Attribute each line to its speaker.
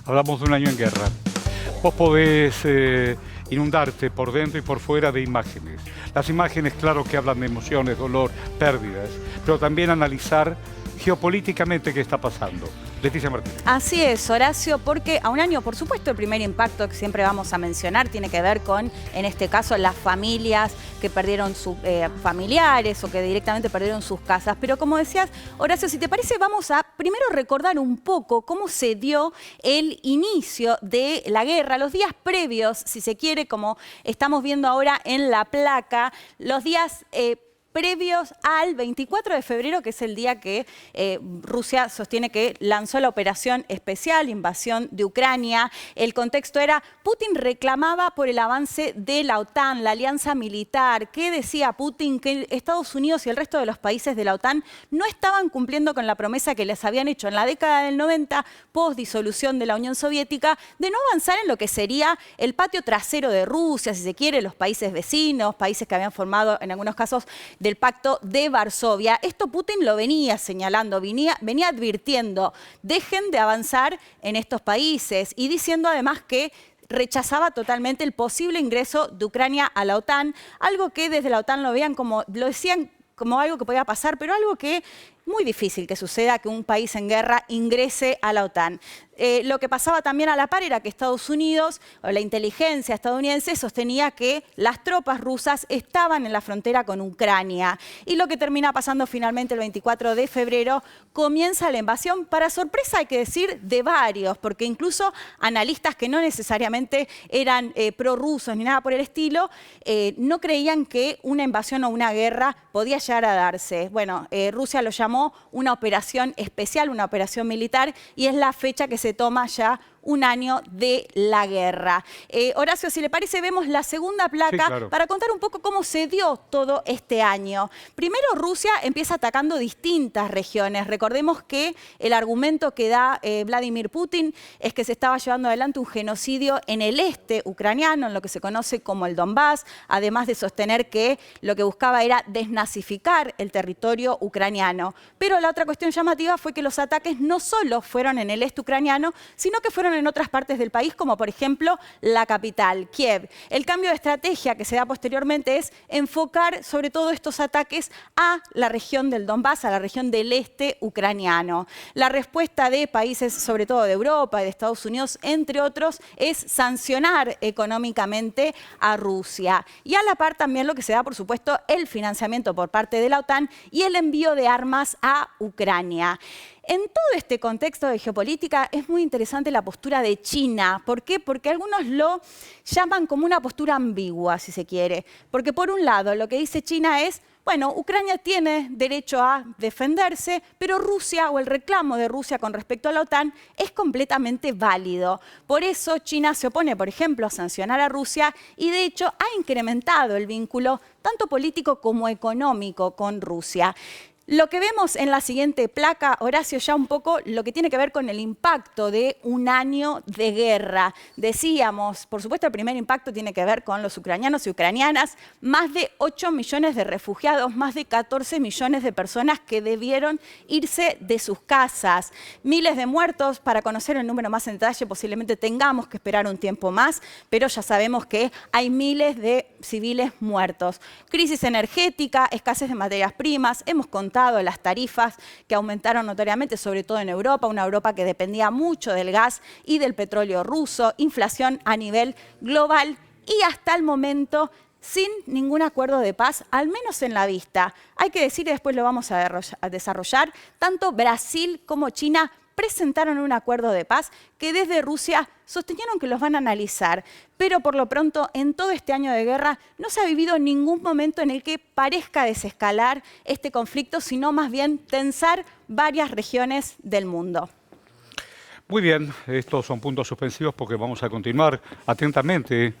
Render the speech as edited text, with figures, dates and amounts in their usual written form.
Speaker 1: Hablamos de un año en guerra. Vos podés inundarte por dentro y por fuera de imágenes. Las imágenes, claro que hablan de emociones, dolor, pérdidas, pero también analizar geopolíticamente qué está pasando. Leticia Martínez.
Speaker 2: Así es, Horacio, porque a un año, por supuesto, el primer impacto que siempre vamos a mencionar tiene que ver con, en este caso, las familias que perdieron sus familiares o que directamente perdieron sus casas. Pero como decías, Horacio, si te parece, vamos a primero recordar un poco cómo se dio el inicio de la guerra, los días previos, si se quiere, como estamos viendo ahora en la placa, los días previos al 24 de febrero, que es el día que Rusia sostiene que lanzó la operación especial, invasión de Ucrania. El contexto era, Putin reclamaba por el avance de la OTAN, la alianza militar. ¿Qué decía Putin? Que Estados Unidos y el resto de los países de la OTAN no estaban cumpliendo con la promesa que les habían hecho en la década del 90, post disolución de la Unión Soviética, de no avanzar en lo que sería el patio trasero de Rusia, si se quiere, los países vecinos, países que habían formado en algunos casos del Pacto de Varsovia. Esto Putin lo venía señalando, venía advirtiendo, dejen de avanzar en estos países y diciendo además que rechazaba totalmente el posible ingreso de Ucrania a la OTAN, algo que desde la OTAN lo decían como algo que podía pasar, pero algo que muy difícil que suceda, que un país en guerra ingrese a la OTAN. Lo que pasaba también a la par era que Estados Unidos, o la inteligencia estadounidense, sostenía que las tropas rusas estaban en la frontera con Ucrania. Y lo que termina pasando finalmente el 24 de febrero, comienza la invasión, para sorpresa hay que decir de varios, porque incluso analistas que no necesariamente eran prorrusos ni nada por el estilo, no creían que una invasión o una guerra podía llegar a darse. Bueno, Rusia lo llamó una operación especial, una operación militar, y es la fecha que se toma ya un año de la guerra. Horacio, si le parece, vemos la segunda placa, sí, claro, para contar un poco cómo se dio todo este año. Primero, Rusia empieza atacando distintas regiones. Recordemos que el argumento que da Vladimir Putin es que se estaba llevando adelante un genocidio en el este ucraniano, en lo que se conoce como el Donbass, además de sostener que lo que buscaba era desnazificar el territorio ucraniano. Pero la otra cuestión llamativa fue que los ataques no solo fueron en el este ucraniano, sino que fueron en otras partes del país, como por ejemplo la capital, Kiev. El cambio de estrategia que se da posteriormente es enfocar sobre todo estos ataques a la región del Donbass, a la región del este ucraniano. La respuesta de países, sobre todo de Europa y de Estados Unidos, entre otros, es sancionar económicamente a Rusia. Y a la par también lo que se da, por supuesto, el financiamiento por parte de la OTAN y el envío de armas a Ucrania. En todo este contexto de geopolítica es muy interesante la postura de China. ¿Por qué? Porque algunos lo llaman como una postura ambigua, si se quiere. Porque por un lado lo que dice China es, bueno, Ucrania tiene derecho a defenderse, pero Rusia o el reclamo de Rusia con respecto a la OTAN es completamente válido. Por eso China se opone, por ejemplo, a sancionar a Rusia y de hecho ha incrementado el vínculo tanto político como económico con Rusia. Lo que vemos en la siguiente placa, Horacio, ya un poco lo que tiene que ver con el impacto de un año de guerra. Decíamos, por supuesto, el primer impacto tiene que ver con los ucranianos y ucranianas, más de 8 millones de refugiados, más de 14 millones de personas que debieron irse de sus casas, miles de muertos. Para conocer el número más en detalle posiblemente tengamos que esperar un tiempo más, pero ya sabemos que hay miles de civiles muertos. Crisis energética, escasez de materias primas, hemos contado las tarifas que aumentaron notoriamente, sobre todo en Europa, una Europa que dependía mucho del gas y del petróleo ruso, inflación a nivel global y hasta el momento sin ningún acuerdo de paz, al menos en la vista. Hay que decir, y después lo vamos a desarrollar, tanto Brasil como China presentaron un acuerdo de paz que desde Rusia sostenieron que los van a analizar. Pero por lo pronto, en todo este año de guerra, no se ha vivido ningún momento en el que parezca desescalar este conflicto, sino más bien tensar varias regiones del mundo.
Speaker 1: Muy bien, estos son puntos suspensivos porque vamos a continuar atentamente